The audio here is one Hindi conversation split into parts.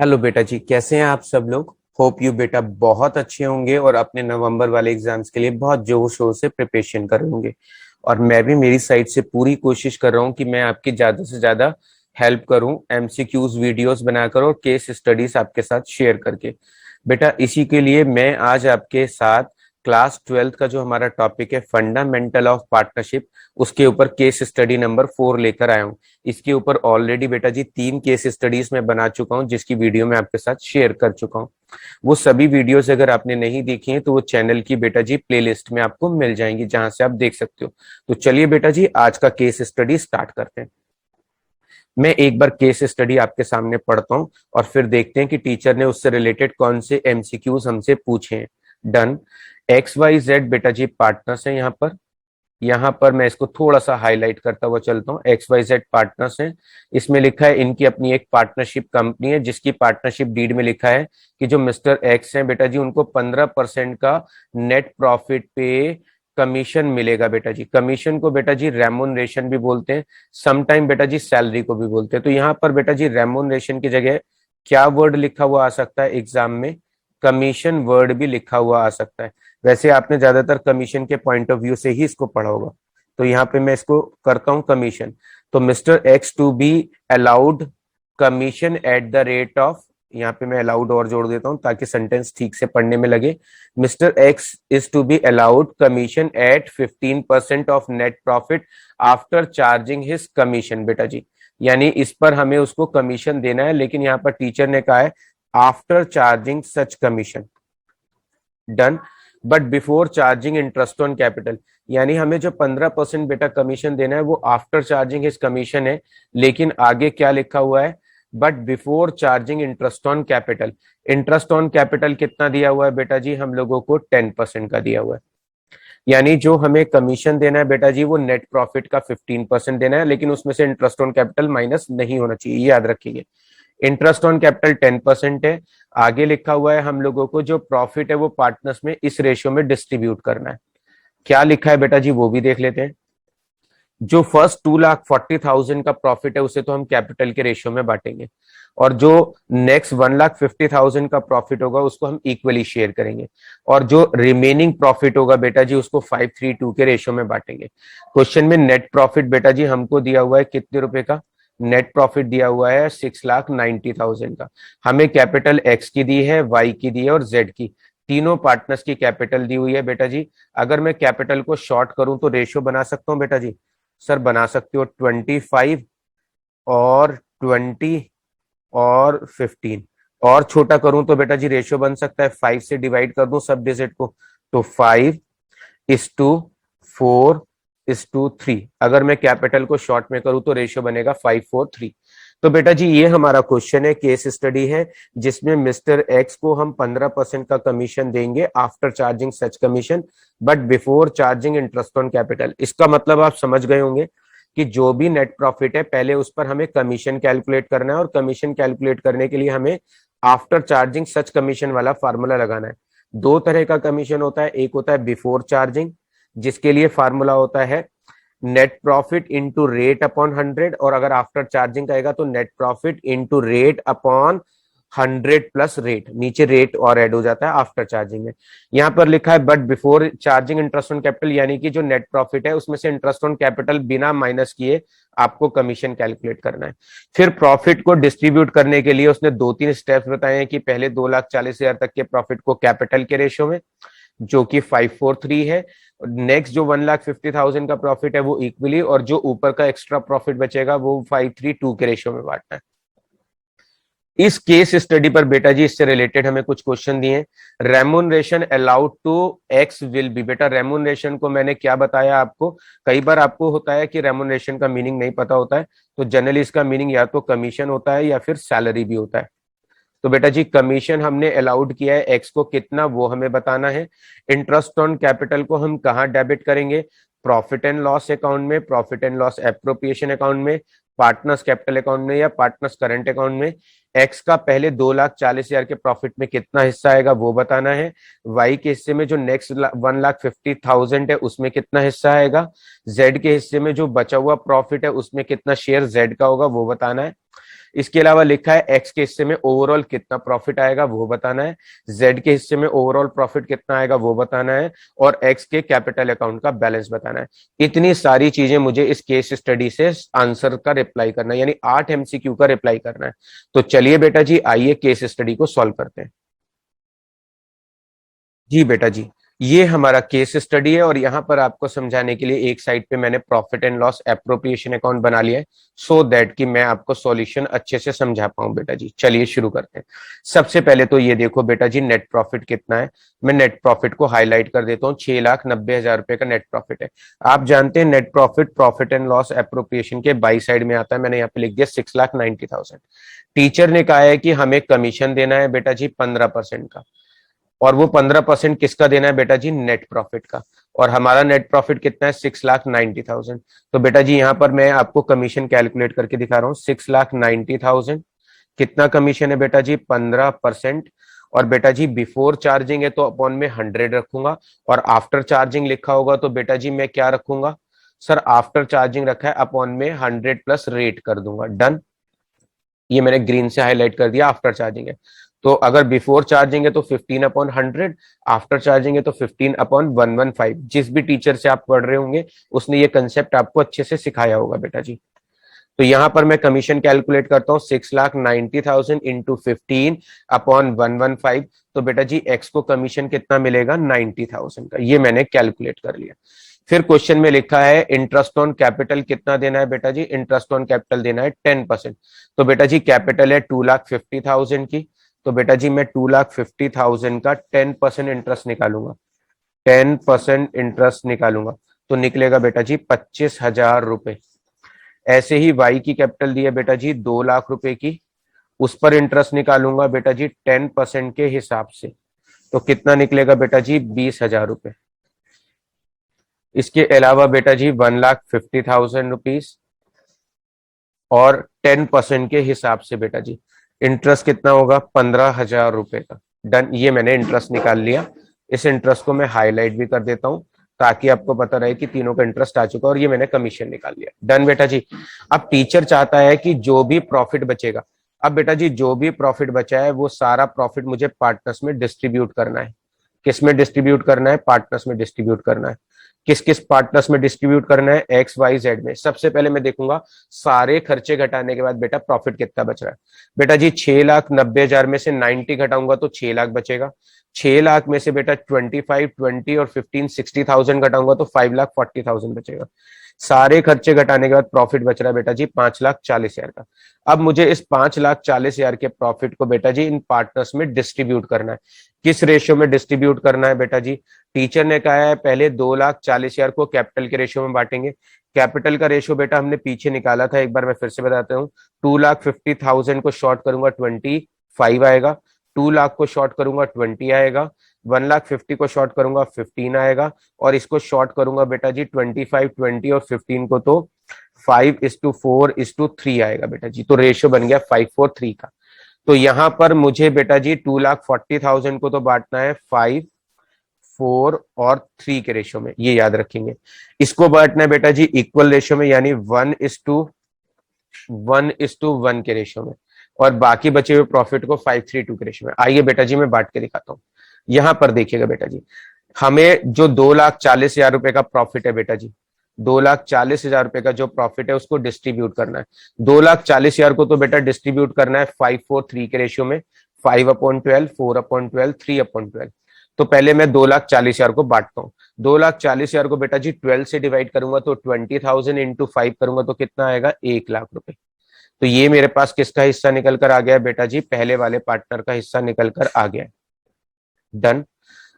हेलो बेटा जी, कैसे हैं आप सब लोग। होप यू बेटा बहुत अच्छे होंगे और अपने नवंबर वाले एग्जाम्स के लिए बहुत जोर शोर से प्रिपरेशन कर रहे होंगे। और मैं भी मेरी साइड से पूरी कोशिश कर रहा हूँ कि मैं आपकी ज्यादा से ज्यादा हेल्प करूं, एमसीक्यूज वीडियोस बनाकर और केस स्टडीज आपके साथ शेयर करके। बेटा इसी के लिए मैं आज आपके साथ क्लास 12th का जो हमारा टॉपिक है फंडामेंटल ऑफ पार्टनरशिप, उसके ऊपर केस स्टडी नंबर 4 लेकर आया हूँ। इसके ऊपर ऑलरेडी बेटा जी 3 केस स्टडीज मैं बना चुका हूं, जिसकी वीडियो मैं आपके साथ शेयर कर चुका हूं। वो सभी वीडियोस अगर आपने नहीं देखी हैं तो वो चैनल की बेटा जी प्लेलिस्ट में आपको मिल जाएंगी, जहां से आप देख सकते हो। तो चलिए बेटा जी आज का केस स्टडी स्टार्ट करते हैं। मैं एक बार केस स्टडी आपके सामने पढ़ता हूं और फिर देखते हैं कि टीचर ने उससे रिलेटेड कौन से एमसीक्यूज हमसे पूछे हैं। डन। एक्स वाई जेड बेटा जी पार्टनर्स हैं यहाँ पर मैं इसको थोड़ा सा हाईलाइट करता हुआ चलता हूँ। एक्स वाई जेड पार्टनर्स हैं। इसमें लिखा है इनकी अपनी एक पार्टनरशिप कंपनी है, जिसकी पार्टनरशिप डीड में लिखा है कि जो मिस्टर एक्स हैं बेटा जी उनको 15% का नेट प्रॉफिट पे कमीशन मिलेगा। बेटा जी कमीशन को बेटा जी रेमुनरेशन भी बोलते हैं, समटाइम बेटा जी सैलरी को भी बोलते हैं। तो यहाँ पर बेटा जी रेमुनरेशन की जगह क्या वर्ड लिखा हुआ आ सकता है एग्जाम में? कमीशन वर्ड भी लिखा हुआ आ सकता है। वैसे आपने ज्यादातर कमीशन के पॉइंट ऑफ व्यू से ही इसको पढ़ा होगा। तो यहाँ पे मैं इसको करता हूं कमीशन। तो mister X to be allowed commission at the rate of, यहाँ पे मैं अलाउड और जोड़ देता हूं ताकि सेंटेंस ठीक से पढ़ने में लगे। Mister X is to be allowed commission at 15% of net profit after charging his commission. बेटा जी यानी इस पर हमें उसको कमीशन देना है, लेकिन यहाँ पर टीचर ने कहा है after charging such commission. Done. But before charging interest on capital, यानी हमें जो 15% बेटा कमीशन देना है वो आफ्टर चार्जिंग हिज कमीशन है, लेकिन आगे क्या लिखा हुआ है? But before charging interest on capital. Interest on capital कितना दिया हुआ है बेटा जी? हम लोगों को 10% का दिया हुआ है। यानी जो हमें कमीशन देना है बेटा जी वो नेट प्रॉफिट का 15% देना है, लेकिन उसमें से इंटरेस्ट ऑन कैपिटल माइनस नहीं होना चाहिए, ये याद रखिए। इंटरेस्ट ऑन कैपिटल 10% है। आगे लिखा हुआ है हम लोगों को जो प्रॉफिट है वो पार्टनर्स में इस रेशियो में डिस्ट्रीब्यूट करना है। क्या लिखा है बेटा जी वो भी देख लेते हैं। जो फर्स्ट 2,40,000 का प्रॉफिट है उसे तो हम कैपिटल के रेशियो में बांटेंगे, और जो नेक्स्ट 1,50,000 का प्रॉफिट होगा उसको हम इक्वली शेयर करेंगे, और जो रिमेनिंग प्रॉफिट होगा बेटा जी उसको 532 के रेशियो में बांटेंगे। क्वेश्चन में नेट प्रॉफिट बेटा जी हमको दिया हुआ है कितने रुपए का? नेट प्रॉफिट दिया हुआ है 6,90,000 का। हमें कैपिटल एक्स की दी है, वाई की दी है और जेड की, तीनों पार्टनर्स की कैपिटल दी हुई है बेटा जी। अगर मैं कैपिटल को शॉर्ट करूं तो रेशियो बना सकता हूं बेटा जी? सर बना सकते हो 25 और 20 और 15। और छोटा करूं तो बेटा जी रेशियो बन सकता है 5 से डिवाइड कर दूं सब डिजिट को, तो 5:4:3। अगर मैं कैपिटल को शॉर्ट में करूं तो रेशियो बनेगा 5:4:3। तो बेटा जी ये हमारा क्वेश्चन है, केस स्टडी है, जिसमें मिस्टर एक्स को हम 15% का कमीशन देंगे after charging such commission, but before charging interest on capital. इसका मतलब आप समझ गए होंगे कि जो भी नेट प्रॉफिट है पहले उस पर हमें कमीशन कैलकुलेट करना है, और कमीशन कैलकुलेट करने के लिए हमें आफ्टर चार्जिंग सच कमीशन वाला फार्मूला लगाना है। दो तरह का कमीशन होता है, एक होता है बिफोर चार्जिंग, जिसके लिए फार्मूला होता है net profit into rate upon 100, और अगर आफ्टर चार्जिंग आएगा तो net profit into rate upon 100 plus rate, नीचे रेट और ऐड हो जाता है आफ्टर चार्जिंग में। यहां पर लिखा है but before charging interest on capital, यानी कि जो नेट प्रॉफिट है उसमें से इंटरेस्ट ऑन कैपिटल बिना माइनस किए आपको कमीशन कैलकुलेट करना है। फिर प्रॉफिट को डिस्ट्रीब्यूट करने के लिए उसने 2-3 स्टेप्स बताए हैं कि पहले 2,40,000 तक के प्रॉफिट को कैपिटल के रेशियो में, जो कि 5:4:3 है। नेक्स्ट जो 1,50,000 का प्रॉफिट है वो इक्वली, और जो ऊपर का एक्स्ट्रा प्रॉफिट बचेगा वो 5:3:2 के रेशियो में बांटना है। इस केस स्टडी पर बेटा जी इससे रिलेटेड हमें कुछ क्वेश्चन दिए हैं। Remuneration allowed to X will be. बेटा रेमुनरेशन को मैंने क्या बताया आपको? कई बार आपको होता है कि रेमुनरेशन का मीनिंग नहीं पता होता है, तो जनरली इसका मीनिंग या तो कमीशन होता है या फिर सैलरी भी होता है। तो बेटा जी कमीशन हमने अलाउड किया है, एक्स को कितना वो हमें बताना है। इंटरेस्ट ऑन कैपिटल को हम कहाँ डेबिट करेंगे? प्रॉफिट एंड लॉस अकाउंट में, profit and loss appropriation account में, पार्टनर्स कैपिटल अकाउंट में या पार्टनर्स करंट अकाउंट में। एक्स का पहले 2,40,000 के प्रॉफिट में कितना हिस्सा आएगा वो बताना है। वाई के हिस्से में जो नेक्स्ट 1,50,000 है उसमें कितना हिस्सा आएगा। जेड के हिस्से में जो बचा हुआ प्रॉफिट है उसमें कितना शेयर जेड का होगा वो बताना है। इसके अलावा लिखा है एक्स के हिस्से में ओवरऑल कितना प्रॉफिट आएगा वो बताना है, जेड के हिस्से में ओवरऑल प्रॉफिट कितना आएगा वो बताना है, और एक्स के कैपिटल अकाउंट का बैलेंस बताना है। इतनी सारी चीजें मुझे इस केस स्टडी से आंसर का रिप्लाई करना है, यानी 8 एमसीक्यू का रिप्लाई करना है। तो चलिए बेटा जी, आइए केस स्टडी को सॉल्व करते हैं। जी बेटा जी, ये हमारा केस स्टडी है और यहाँ पर आपको समझाने के लिए एक साइड पे मैंने profit and loss appropriation account बना लिया है, सो दैट कि मैं आपको सॉल्यूशन अच्छे से समझा पाऊं। बेटा जी चलिए शुरू करते हैं। सबसे पहले तो ये देखो बेटा जी, नेट प्रॉफिट कितना है। मैं नेट प्रॉफिट को हाईलाइट कर देता हूँ, 6,90,000 रुपए का नेट प्रॉफिट है। आप जानते हैं net profit profit and loss appropriation के बाई साइड में आता है, मैंने यहाँ पे लिख दिया 6,90,000। टीचर ने कहा है कि हमें कमीशन देना है बेटा जी 15% का, और वो 15% किसका देना है बेटा जी, नेट प्रॉफिट का। और हमारा नेट प्रॉफिट कितना है, 6,90,000। तो बेटा जी यहाँ पर मैं आपको कमीशन कैलकुलेट करके दिखा रहा हूँ, 6,90,000 कितना कमीशन है बेटा जी, 15%। और बेटा जी बिफोर चार्जिंग है तो अपॉन में 100 रखूंगा, और आफ्टर चार्जिंग लिखा होगा तो बेटा जी मैं क्या रखूंगा, सर आफ्टर चार्जिंग रखा है अपॉन में 100 प्लस रेट कर दूंगा। डन, ये मैंने ग्रीन से हाईलाइट कर दिया, आफ्टर चार्जिंग है। तो अगर बिफोर चार्जिंग है तो 15/100, आफ्टर चार्जिंग है तो 15/115। जिस भी टीचर से आप पढ़ रहे होंगे उसने ये कंसेप्ट आपको अच्छे से सिखाया होगा बेटा जी। तो यहां पर मैं कमीशन कैलकुलेट करता हूं, 6,90,000 इंटू 15/115। तो बेटा जी एक्स को कमीशन कितना मिलेगा, 90,000 का, ये मैंने कैलकुलेट कर लिया। फिर क्वेश्चन में लिखा है इंटरेस्ट ऑन कैपिटल कितना देना है बेटा जी, इंटरेस्ट ऑन कैपिटल देना है 10%। तो बेटा जी कैपिटल है 2,50,000 की, तो बेटा जी मैं 2,50,000 का 10% इंटरेस्ट निकालूंगा, 10% इंटरेस्ट निकालूंगा तो निकलेगा बेटा जी 25,000 रुपए। ऐसे ही वाई की कैपिटल दी है बेटा जी 2 लाख रुपए की, उस पर इंटरेस्ट निकालूंगा बेटा जी 10% के हिसाब से, तो कितना निकलेगा बेटा जी 20,000 रुपए। इसके अलावा बेटा जी 1,50,000 रुपीज और 10% के हिसाब से बेटा जी इंटरेस्ट कितना होगा, 15,000 रुपए का। डन, ये मैंने इंटरेस्ट निकाल लिया। इस इंटरेस्ट को मैं हाईलाइट भी कर देता हूं ताकि आपको पता रहे कि तीनों का इंटरेस्ट आ चुका है, और ये मैंने कमीशन निकाल लिया। डन बेटा जी। अब टीचर चाहता है कि जो भी प्रॉफिट बचेगा, अब बेटा जी जो भी प्रॉफिट बचा है वो सारा प्रॉफिट मुझे पार्टनर्स में डिस्ट्रीब्यूट करना है। किस में डिस्ट्रीब्यूट करना है, पार्टनर्स में डिस्ट्रीब्यूट करना है। किस किस पार्टनर्स में डिस्ट्रीब्यूट करना है, एक्स वाई जेड में। सबसे पहले मैं देखूंगा सारे खर्चे घटाने के बाद बेटा प्रॉफिट कितना बच रहा है। बेटा जी 6,90,000 में से 90 घटाऊंगा तो 6 लाख बचेगा। 6 लाख में से बेटा 25, 20 और 15, 60,000 घटाऊंगा तो 5,40,000 बचेगा। सारे खर्चे घटाने के बाद प्रॉफिट बच रहा है बेटा जी 5,40,000 का। अब मुझे इस 5,40,000 के प्रॉफिट को बेटा जी इन पार्टनर्स में डिस्ट्रीब्यूट करना है। किस रेशियो में डिस्ट्रीब्यूट करना है बेटा जी, टीचर ने कहा है पहले 2,40,000 को कैपिटल के रेशियो में बांटेंगे। कैपिटल का रेशियो बेटा हमने पीछे निकाला था, एक बार मैं फिर से बताता हूँ। 2,50,000 को शॉर्ट करूंगा 25 आएगा, 2 लाख को शॉर्ट करूंगा 20 आएगा, 1,50,000 को शॉर्ट करूंगा 15 आएगा, और इसको शॉर्ट करूंगा बेटा जी 25, 20 और 15 को तो 5:4:3 आएगा बेटा जी। तो रेशियो बन गया 5:4:3 का। तो यहां पर मुझे बेटा जी 2,40,000 को तो बांटना है 5, 4 और 3 के रेशियो में, ये याद रखेंगे। इसको बांटना है बेटा जी इक्वल रेशियो में, यानी 1:1 के रेशियो में, और बाकी बचे हुए प्रॉफिट को 5:3:2 के रेशियो में। आइए बेटा जी मैं बांट के दिखाता हूं। यहां पर देखिएगा बेटा जी, हमें जो 2,40,000 रुपए का प्रॉफिट है बेटा जी, 2,40,000 रुपए का जो प्रॉफिट है उसको डिस्ट्रीब्यूट करना है। 2,40,000 को तो बेटा डिस्ट्रीब्यूट करना है 5:4:3 के रेशियो में, 5/12, 4/12, 3/12। तो पहले मैं 2,40,000 को बांटता हूँ। 2,40,000 को बेटा जी 12 से डिवाइड करूंगा तो 20,000 इंटू 5 करूंगा तो कितना आएगा, 1,00,000 रुपए। तो ये मेरे पास किसका हिस्सा निकल कर आ गया बेटा जी, पहले वाले पार्टनर का हिस्सा निकल कर आ गया। डन।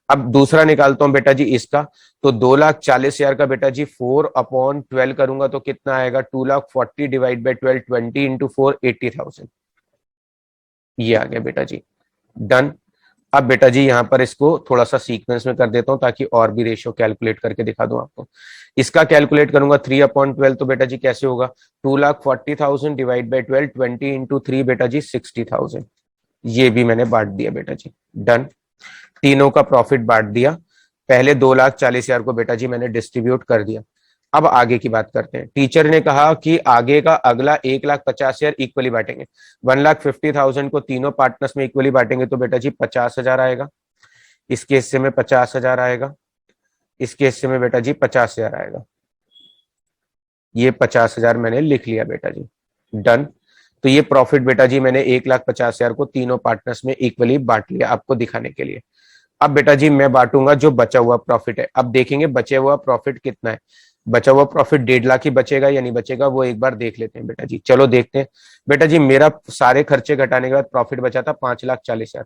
अब दूसरा निकालता हूं बेटा जी इसका, तो 2,40,000 का बेटा जी 4/12 करूंगा तो कितना आएगा, 2,40,000 डिवाइड बाई 12, 20 इंटू 4, 80,000। ये आ गया बेटा जी। डन। अब बेटा जी यहां पर इसको थोड़ा सा सीक्वेंस में कर देता हूं ताकि और भी रेशियो कैलकुलेट करके दिखा दूं आपको। इसका कैलकुलेट करूंगा 3/12, तो बेटा जी कैसे होगा, 2,40,000 डिवाइड बाई 12, 20 इंटू 3 बेटा जी 60,000। ये भी मैंने बांट दिया बेटा जी। डन। तीनों का प्रॉफिट बांट दिया। पहले 2,40,000 को बेटा जी मैंने डिस्ट्रीब्यूट कर दिया। अब आगे की बात करते हैं। टीचर ने कहा कि आगे का अगला 1,50,000 इक्वली बांटेंगे। 1,50,000 को तीनों पार्टनर्स में इक्वली बांटेंगे तो बेटा जी 50,000 आएगा। इसके हिस्से में 50,000 आएगा। इसके हिस्से में बेटा जी 50,000 आएगा। ये 50,000 मैंने लिख लिया बेटा जी। डन। तो ये प्रॉफिट बेटा जी मैंने 1,50,000 को तीनों पार्टनर्स में इक्वली बांट लिया आपको दिखाने के लिए। अब बेटा जी मैं बांटूंगा जो बचा हुआ प्रॉफिट है। अब देखेंगे बचे हुआ प्रॉफिट कितना है। बचा हुआ प्रॉफिट 1.5 लाख ही बचेगा या नहीं बचेगा वो एक बार देख लेते हैं बेटा जी। चलो देखते हैं। बेटा जी मेरा सारे खर्चे घटाने के बाद प्रॉफिट बचा था 5,40,000।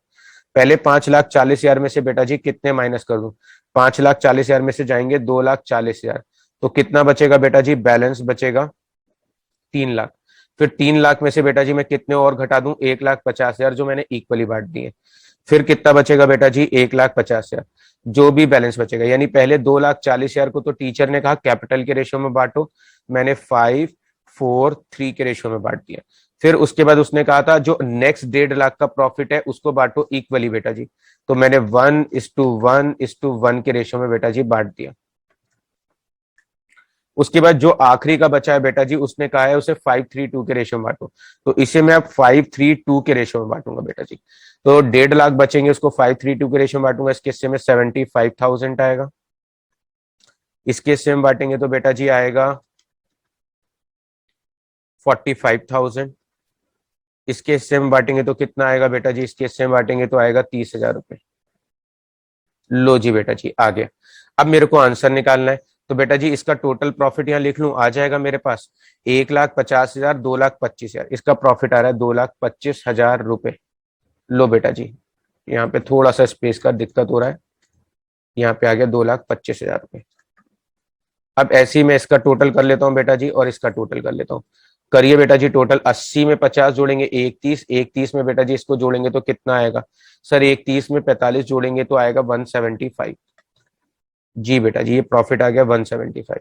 पहले 5,40,000 में से बेटा जी कितने माइनस कर दूं। 5,40,000 में से जाएंगे 2,40,000। तो कितना बचेगा बेटा जी, बैलेंस बचेगा 3 लाख। फिर 3 लाख में से बेटा जी मैं कितने और घटा दूं, 1,50,000 जो मैंने इक्वली बांट दिए। फिर कितना बचेगा बेटा जी, 1,50,000 जो भी बैलेंस बचेगा। यानी पहले 2,40,000 को तो टीचर ने कहा कैपिटल के रेशियो में बांटो, मैंने 5-4-3 के रेशियो में बांट दिया। फिर उसके बाद उसने कहा था जो नेक्स्ट 1.5 लाख का प्रॉफिट है उसको बांटो इक्वली बेटा जी। तो मैंने 1:1:1 के रेशियो में बेटा जी बांट दिया। उसके बाद जो आखिरी का बचा है बेटा जी उसने कहा है उसे 5:3:2 के रेशियो में बांटो। तो इसे मैं अब 5:3:2 के रेशियो में बांटूंगा बेटा जी। तो 1.5 लाख बचेंगे उसको 5:3:2 के रेशियो में बांटूंगा। इसके हिस्से में 75,000 आएगा। इसके हिस्से में बांटेंगे तो बेटा जी आएगा 45,000। इसके हिस्से में बांटेंगे तो कितना आएगा बेटा जी, इसके हिस्से में बांटेंगे तो आएगा 30,000 रुपए। लो जी बेटा जी आ गया। अब मेरे को आंसर निकालना है। तो बेटा जी इसका टोटल प्रॉफिट यहाँ लिख लूं, आ जाएगा मेरे पास 1,50,000, 2,25,000। इसका प्रॉफिट आ रहा है 2,25,000 रुपए। लो बेटा जी यहाँ पे थोड़ा सा स्पेस का दिक्कत हो रहा है। यहाँ पे आ गया 2,25,000 रुपए। अब ऐसे ही मैं इसका टोटल कर लेता हूँ बेटा जी और इसका टोटल कर लेता हूँ। करिए बेटा जी टोटल। 80 में 50 जोड़ेंगे 130, 130 में बेटा जी इसको जोड़ेंगे तो कितना आएगा सर, 130 में 45 जोड़ेंगे तो आएगा 175। जी बेटा जी ये प्रॉफिट आ गया 175।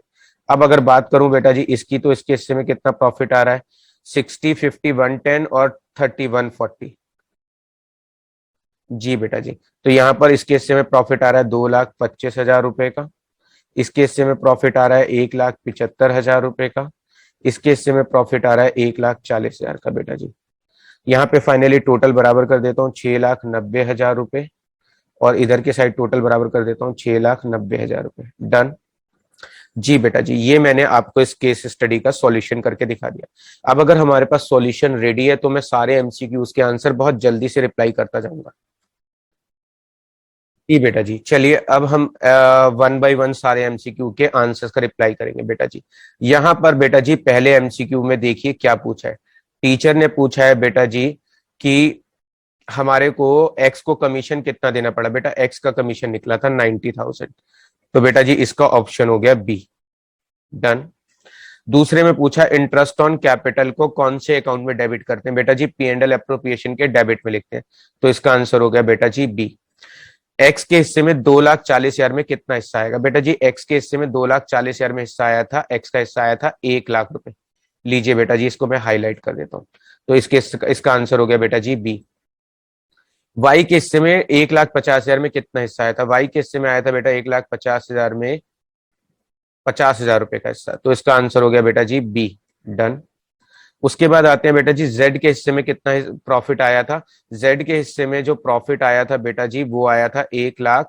अब अगर बात करूं बेटा जी इसकी, तो इसके हिस्से में कितना प्रॉफिट आ रहा है, 60, 50, 110 और 30, 140। जी बेटा जी तो यहाँ पर इसके हिस्से में प्रॉफिट आ रहा है 2,25,000 रुपए का। इसके हिस्से में प्रॉफिट आ रहा है 1,75,000 रुपए का। इसके हिस्से में प्रॉफिट आ रहा है 1,40,000 का बेटा जी। यहाँ पे फाइनली टोटल बराबर कर देता हूँ 6,90,000 रुपए। और इधर के साइड टोटल बराबर कर देता हूँ 6,90,000 रुपए। डन। जी बेटा जी ये मैंने आपको इस केस स्टडी का सॉल्यूशन करके दिखा दिया। अब अगर हमारे पास सॉल्यूशन रेडी है तो मैं सारे एमसीक्यूज के आंसर बहुत जल्दी से रिप्लाई करता जाऊंगा। जी बेटा जी चलिए अब हम 1 बाय 1 सारे एमसीक्यू के आंसर्स का रिप्लाई करेंगे बेटा जी। यहाँ पर बेटा जी पहले एमसीक्यू में देखिए क्या पूछा है। टीचर ने पूछा है बेटा जी कि हमारे को एक्स को कमीशन कितना देना पड़ा। बेटा एक्स का कमीशन निकला था 90,000। तो बेटा जी इसका ऑप्शन हो गया बी। डन। दूसरे में पूछा इंटरेस्ट ऑन कैपिटल को कौन से अकाउंट में डेबिट करते हैं। बेटा जी P&L एप्रोप्रिएशन के डेबिट में लिखते हैं। तो इसका आंसर हो गया बेटा जी बी। एक्स के हिस्से में 2,40,000 में कितना हिस्सा आएगा। बेटा जी एक्स के हिस्से में 2,40,000 में हिस्सा आया था, एक्स का हिस्सा आया था 1,00,000 रुपए। लीजिए बेटा जी इसको मैं हाईलाइट कर देता हूं। तो इसका आंसर हो गया बेटा जी बी। वाई के हिस्से में 1,50,000 में कितना हिस्सा आया था। वाई के हिस्से में आया था बेटा 1,50,000 में 50,000 रुपए का हिस्सा। तो इसका आंसर हो गया बेटा जी बी। डन। उसके बाद आते हैं बेटा जी जेड के हिस्से में कितना प्रॉफिट आया था। जेड के हिस्से में जो प्रॉफिट आया था बेटा जी वो आया था 1,00,000,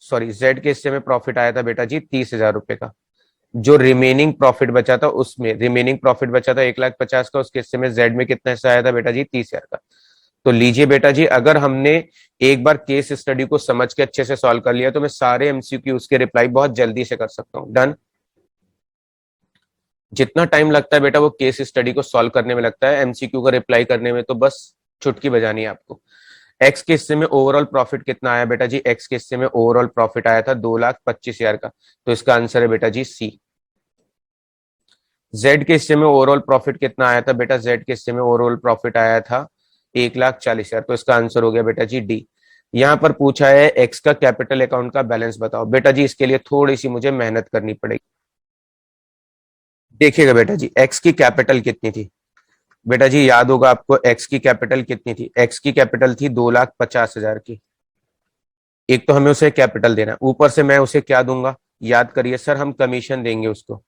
सॉरी जेड के हिस्से में प्रॉफिट आया था बेटा जी 30,000 रुपए का। जो रिमेनिंग प्रॉफिट बचा था उसमें रिमेनिंग प्रॉफिट बचा था 1,50,000 का, उसके हिस्से में जेड में कितना हिस्सा आया था बेटा जी 30,000 का। तो लीजिए बेटा जी अगर हमने एक बार केस स्टडी को समझ के अच्छे से सॉल्व कर लिया तो मैं सारे एमसीक्यू उसके रिप्लाई बहुत जल्दी से कर सकता हूं। डन। जितना टाइम लगता है बेटा वो केस स्टडी को सॉल्व करने में लगता है, एमसीक्यू का रिप्लाई करने में तो बस चुटकी बजानी है आपको। एक्स के हिस्से में ओवरऑल प्रॉफिट कितना आया बेटा जी। एक्स के हिस्से में ओवरऑल प्रॉफिट आया था 2,25,000 का। तो इसका आंसर है बेटा जी सी। जेड के हिस्से में ओवरऑल प्रॉफिट कितना आया था बेटा। जेड के हिस्से में ओवरऑल प्रॉफिट आया था 1,40,000। तो इसका आंसर हो गया बेटा जी डी। यहाँ पर पूछा है एक्स का कैपिटल अकाउंट का बैलेंस बताओ। बेटा जी इसके लिए थोड़ी सी मुझे मेहनत करनी पड़ेगी। देखिएगा बेटा जी एक्स की कैपिटल कितनी थी। बेटा जी याद होगा आपको एक्स की कैपिटल कितनी थी। एक्स की कैपिटल थी 2,50,000 की। एक तो हमें उसे कैपिटल देना, ऊपर से मैं उसे क्या दूंगा, याद करिए सर हम कमीशन देंगे उसको।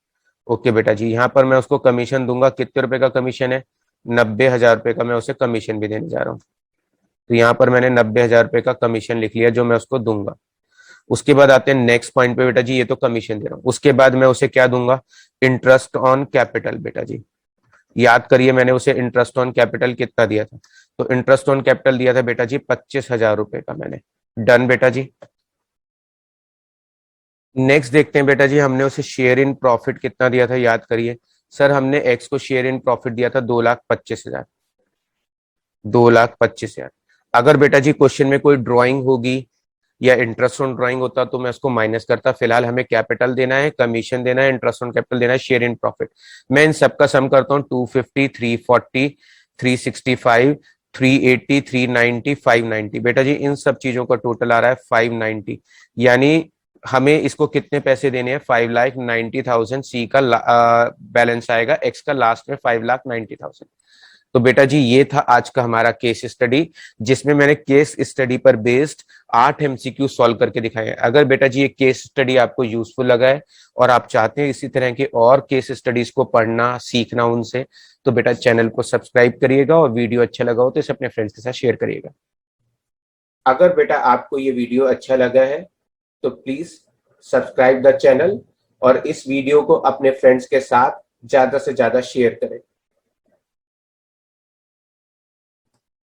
ओके बेटा जी, यहाँ पर मैं उसको कमीशन दूंगा। कितने रुपए का कमीशन है? 90,000 रुपए का मैं उसे कमीशन भी देने जा रहा हूँ। तो यहाँ पर मैंने 90,000 रुपए का कमीशन लिख लिया जो मैं उसको दूंगा। उसके बाद आते हैं नेक्स्ट पॉइंट पे बेटा जी, ये तो कमीशन दे रहा हूँ। उसके बाद मैं उसे क्या दूंगा? इंटरेस्ट ऑन कैपिटल बेटा जी। याद करिए मैंने उसे इंटरेस्ट ऑन कैपिटल कितना दिया था? तो इंटरेस्ट ऑन कैपिटल दिया था बेटा जी 25,000 रुपए का मैंने। डन बेटा जी। नेक्स्ट देखते हैं बेटा जी, हमने उसे शेयर इन प्रॉफिट कितना दिया था, याद करिए। सर हमने एक्स को शेयर इन प्रॉफिट दिया था 2,25,000। 2,25,000। अगर बेटा जी क्वेश्चन में कोई ड्राइंग होगी या इंटरेस्ट ऑन ड्राइंग होता तो मैं उसको माइनस करता। फिलहाल हमें कैपिटल देना है, कमीशन देना है, इंटरेस्ट ऑन कैपिटल देना है, शेयर इन प्रॉफिट। मैं इन सबका सम करता हूँ। 250, 340, 365, 380, 390, 590। बेटा जी इन सब चीजों का टोटल आ रहा है 590। यानी हमें इसको कितने पैसे देने हैं? 5,90,000। सी का बैलेंस आएगा, एक्स का लास्ट में 5,90,000। तो बेटा जी ये था आज का हमारा केस स्टडी, जिसमें मैंने केस स्टडी पर बेस्ड 8 MCQ सॉल्व करके दिखाए हैं। अगर बेटा जी ये केस स्टडी आपको यूजफुल लगा है और आप चाहते हैं इसी तरह के और केस स्टडीज को पढ़ना सीखना उनसे, तो बेटा चैनल को सब्सक्राइब करिएगा और वीडियो अच्छा लगा हो तो इसे अपने फ्रेंड्स के साथ शेयर करिएगा। अगर बेटा आपको ये वीडियो अच्छा लगा है तो प्लीज सब्सक्राइब द चैनल और इस वीडियो को अपने फ्रेंड्स के साथ ज्यादा से ज्यादा शेयर करें।